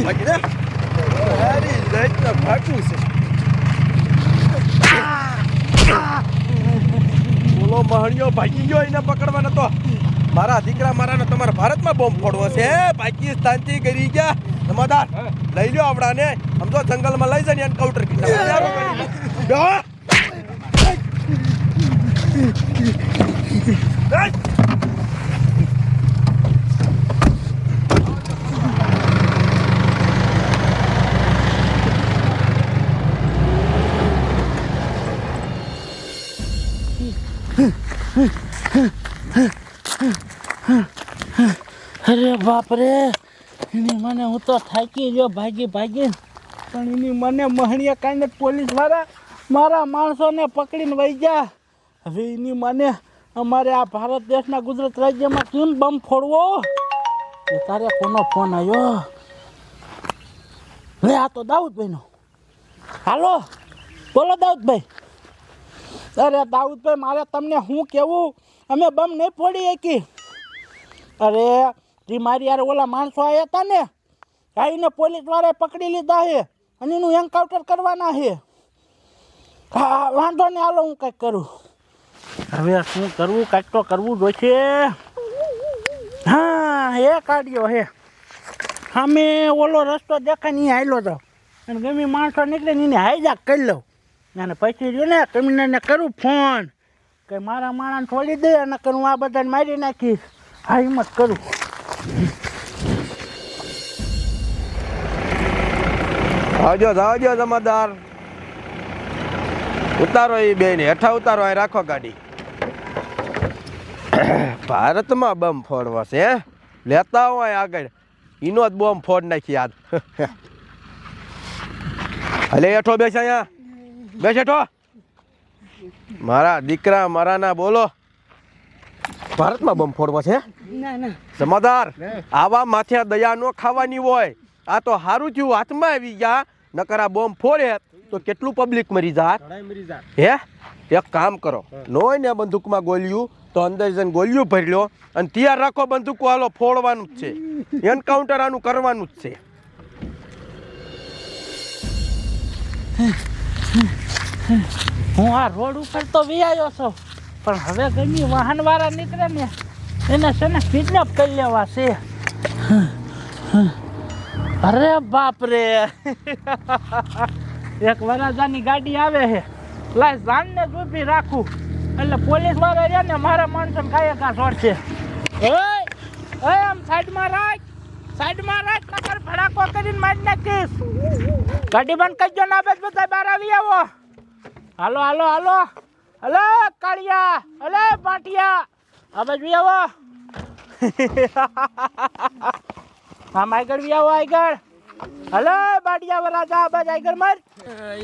ભાગી ને સારી રાતના ભાગવું છે. બોલો મહણિયો ભાગી ગયો, એને પકડવાનો તો મારા દીકરા મારાને તમારા ભારતમાં બોમ્બ ફોડવો છે. પાકિસ્તાનથી કરી ગયા જમાદાર લઈ લ્યો આવડાને, સમજો જંગલમાં લઈ જઈને એન્કાઉન્ટર કરી અરે બાપ રે, એની મને હું તો થાકી ગયો ભાગી પણ એની મને મહણીએ કાંઈ પોલીસ વાળા મારા માણસોને પકડીને વહી ગયા. હવે એની મને અમારે આ ભારત દેશના ગુજરાત રાજ્યમાં કેમ બમ ફોડવો? એ તારે કોનો ફોન આવ્યો? લે આ તો દાઉદભાઈનો. હાલો, બોલો દાઉદભાઈ. અરે દાઉદભાઈ, મારે તમને શું કહેવું, અમે બમ નહીં ફોડી શકી. અરે જે મારી યાર ઓલા માણસો આવ્યા હતા ને, આવીને પોલીસ વાળાએ પકડી લીધા છે અને એનું એન્કાઉન્ટર કરવાના છે. હા વાંધો નહીં, હાલો હું કંઈક કરું. હવે શું કરવું, કંઈક તો કરવું જોઈશે. હા એ કાઢ્યો હે સામે ઓલો રસ્તો દેખાય ને હાલ્યો જાઉં અને ગમે માણસો નીકળે ને એને હાઈજાક કરી લઉં અને પછી જો ને કમિશનરને કરું ફોન કે મારા માણસને છોડી દે અને હું આ બધાને મારી નાખીશ. હા હિંમત કરું. આવજો જમાદાર, ઉતારો એ બેન હેઠા ઉતારો, આ રાખો ગાડી. ભારતમાં બમ ફોડવા છે, લેતા હોય આગળ ઈનો જ બોમ્બ ફોડ નાખી યાદ. હલે હેઠો બેસ, અહીંયા બેસ હેઠો. મારા દીકરા મારાના બોલો, ભારતમાં બમ ફોડવા છે? જમાદાર, આવા માથે દયા નો ખાવાની હોય. આ તો સારું થયું હાથમાં આવી ગયા, નકર આ બોમ્બ ફોડે તો કેટલું પબ્લિક મરી જાત. હે એક કામ કરો, નો હોય ને બંદૂકમાં ગોળ્યું તો અંદર જઈને ગોળ્યું ભરી લો અને તૈયાર રાખો બંદૂકો. હાલો ફોડવાનું જ છે, એન્કાઉન્ટર આનું કરવાનું જ છે. હું આ રોડ ઉપર તો વિયાયો છું, પણ હવે ગમી વાહન વાળા નીકળે ને એને છે ને કિડનેપ કરી લેવા છે. અરે બાપ રે, એક વરાજાની ગાડી આવે છે, લાય જાનને જ ઊભી રાખું એટલે પોલીસ વાળા રહ્યા ને મારા માણસોને કાયકા છોડશે. આમ સાઈડમાં રાખ નકર ભડાકો કરીને મારી નાખીશ. ગાડી બંધ કરજો ના બસ બધા બહાર આવી આવો. હાલો હલે કાળિયા, હલે પાટિયા, આ બાજુ આવો. આમ આગળ બી આવો, આગળ. હલે બાડિયા વરાજા, આ બાજુ આગળ મર.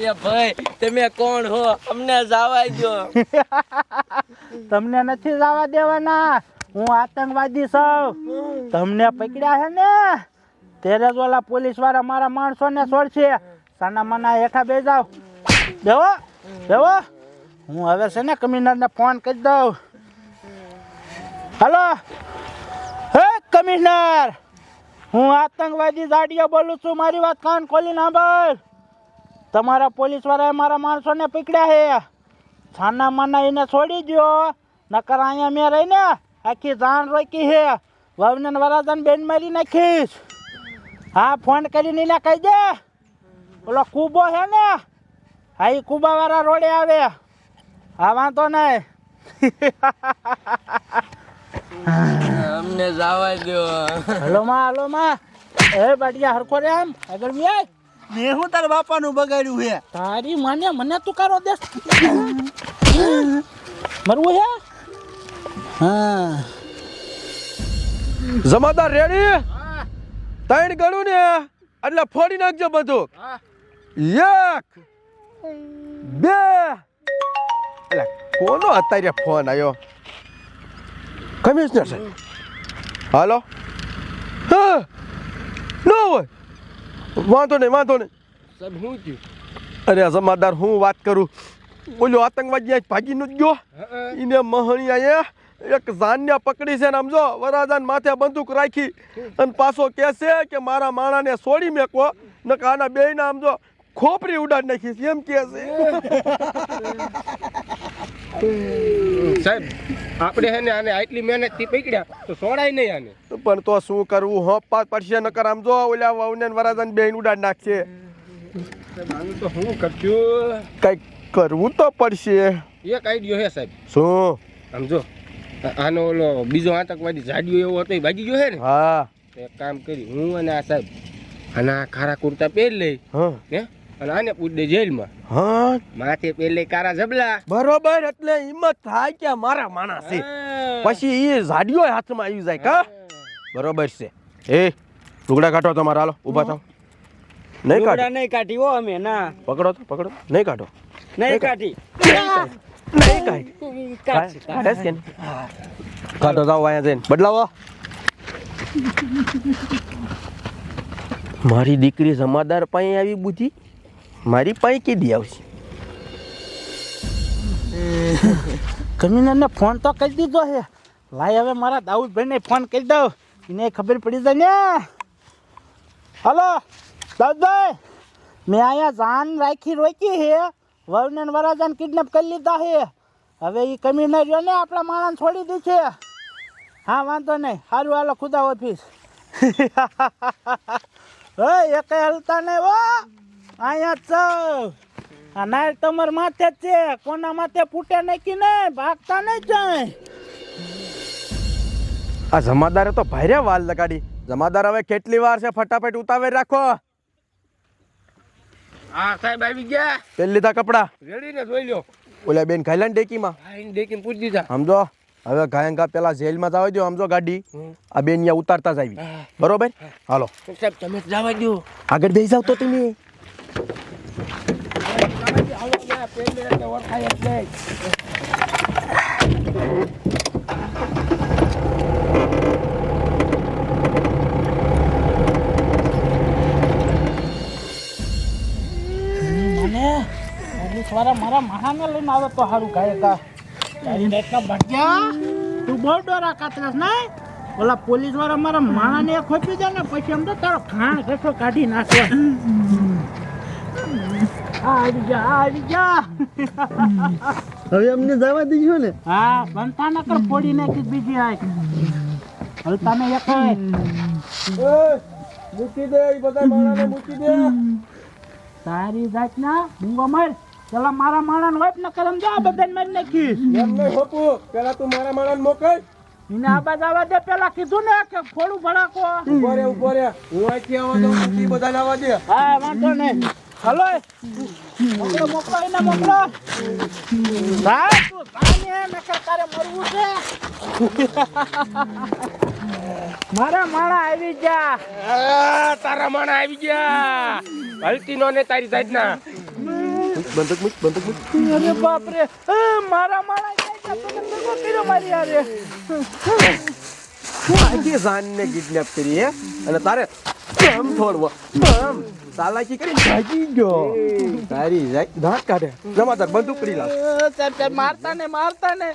એ ભાઈ તમે કોણ હો, અમને જવા દો. તમને નથી જવા દેવાના, હું આતંકવાદી છું. તમને પકડ્યા છે ને ત્યારે જ ઓલા પોલીસ વાળા મારા માણસોને છોડશે. સાના માના હેઠા બે જાવ. બેવો હું હવે છે ને કમિશનરને ફોન કરી દઉં. હલો, હે કમિશનર, હું આતંકવાદી જાડિયો બોલું છું. મારી વાત કાન ખોલીને સાંભળ. તમારા પોલીસ વાળાએ મારા માણસોને પકડ્યા છે. છાના માના એને છોડી દો, નકર અહીંયા મેં રહીને આખી જાન રોકી છે. વહુને વરાજાને બેન મારી નાખીશ. હા ફોન કરીને એને કહી દે. ઓલો કૂબો છે ને, હા એ કૂબા વાળા રોડે આવે. હા વાંધો નહીં. અમને જવા દો. હલો માં એ બાટિયા હરખો રે, આમ આગળ મેં હું તારા બાપાનું બગાડ્યું છે. તારી માને મને તું કારો દેશ મરવું હે. હા જમાદાર રેડી? 3 ગણું ને એટલે ફોડી નાખજો બધું. 1 2 એટલે કોનો અત્યારે ફોન આવ્યો? કમિશનર છે. હાલો, હા ન હોય વાંધો નહીં. સાહેબ શું થયું? અરે જમાદાર હું વાત કરું, બોલ્યો આતંકવાદી ભાગી ન ગયો, એને મહણી આયા એક જાન્યા પકડી છે ને આમ જો વરાજાન માથે બંદૂક રાખી અને પાછો કહે છે કે મારા માણાને છોડી મેકો નકર આના બેયના આમ જો ખોપરી ઉડાડી નાખી છે એમ કહે છે. સાહેબ આપણે હે ને આને આટલી મહેનતથી પકડ્યા તો સોડાય નહીં આને. પણ તો શું કરવું હોપ પડશે નકર આમ જો ઓલા વહુને ને વરાજાને બેયને ઉડાડી નાખશે. સાહેબ આનું તો શું કરશું? કંઈક કરવું તો પડશે. એક આઈડિયો હે સાહેબ. શું? આમ જો આનો ઓલો બીજો આતંકવાદી જાડિયો એવો હતો એ ભાગી ગયો હે ને. હા તો એક કામ કરી હું અને આ સાહેબ આના ખારા કુર્તા પહેરી લઈ હા હે અને આને પૂછ દે જેલમાં. હા માથે પહેરી લઈ કારા જબલા. બરોબર એટલે હિંમત થાય કે મારા માણસ છે પછી એ ઝાડિયો હાથમાં આવી જાય કા. બરોબર છે. એ લુગડા કાઢો તમારા હાલો ઊભા થાવ. નહીં કાઢો નહીં કાઢી હો અમે ના પકડો તો પકડો નહીં કાઢો નહીં કાઢી નહીં કાઢે કે નહીં કાઢો જાઓ અહીંયા જઈને બદલાવો. મારી દીકરી જમાદાર પાસે આવી બુદ્ધિ મારી પાસે કીધી આવશે. કમિશનરને ફોન તો કરી દીધો છે. લાય હવે મારા દાઉદભાઈને ફોન કરી દઉં એને ખબર પડી જાય ને. હલો દાઉદભાઈ, મેં અહીંયા જાન રાખી રોકી છે. વહુને ને વરાજાને કિડનેપ કરી લીધા છે. હવે એ કમિશનર રહ્યો ને આપણા માણસ છોડી દે છે. હા વાંધો નહીં, સારું હાલો ખુદા ઓફિસ. એક હલતા નહીં હો, અહીંયા જ છો. આ નાયર તમાર માથે જ છે, કોના માથે ફૂટે નાખી ને ભાગતા નહીં જાય. આ જમાદારે તો ભારે વાલ લગાડી. જમાદાર હવે કેટલી વાર છે ફટાફટ ઉતાવળ રાખો. હા સાહેબ આવી ગયા. પહેરી લીધા કપડા રેડી ને જોઈ લ્યો. ઓલા બેન ખાઈલા ને ડેકીમાં આઈને દેખીને પૂછી દીધા. સમજો હવે ગાયંગા પેલા જેલમાં જવા દો. સમજો ગાડી આ બેન અહીંયા ઉતારતા જ આવી. બરોબર હાલો સાહેબ તમે જવા દો. આગળ બેસી જાવ તો તમે. મને પોલીસ વાળા મારા મહાને લઈને આવે તો સારું ગાયકા. તારી રીતના ભટક્યા તું બહુ ડોરા કાતરસ નહીં. ઓલા પોલીસ વાળા મારા માણાને ખોપી દે ને પછી એમ તો તારો ખાણ ઘસો કાઢી નાખે. આવી જા. હવે અમને જવા દીધો ને. હા બનતા ન કર, ફોડી નાખી બીજી આય હલતા ને એક મૂકી દે એ બધા માણાને મૂકી દે. તારી જાતના ડુંગો માર. પેલા મારા માણાને વાત ન કરમ જા બધાને મારી નાખીશ. એમ નહીં હોપું પેલા તું મારા માણાને મોકલ. એને આબાદ આવવા દે. પેલા કીધું ને કે ફોડું ભડાકો. ઉભો રે હું અહીંથી આવવા દઉં પછી બધાને આવવા દે. હા વાંધો નહીં. હલો મોકલો એને મોકલો. ભાઈ તું જાને નકર તારે મરવું છે. મારા માણા આવી જા. તારા માણા આવી ગયા. હલતી નો ને તારી જાતના. બંદૂક મૂક. અરે બાપ રે, મારા માણા આવી ગયા. તમે દગો કર્યો મારી હારે. હું આખી જાનને કિડનેપ કરી હે અને તારે આમ થોડવો આમ ચાલાકી કરી ભાગી ગયો. તારી જાય દાંત કાઢે. જમાદાર બંદૂક પડી લાવ. સાહેબ મારતા ને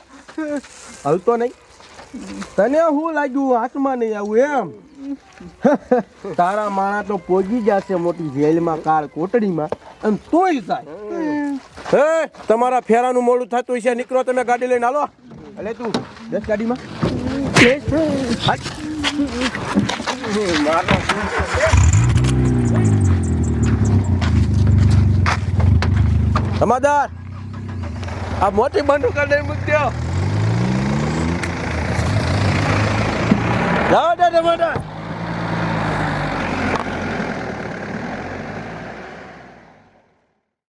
હલતો નહીં. તને શું લાગ્યું હાથમાં નહીં આવું એમ? તારા માણા તો પોગી જશે મોટી જેલમાં કાળ કોટડીમાં અને તોય જાય. હે તમારા ફેરાનું મોડું થતું છે. નીકળો તમે ગાડી લઈને હાલો. એટલે તું દસ ગાડીમાં જમાદાર આ મોટી બંદૂક લઈને મૂકી દો. જાઓ જમાદાર.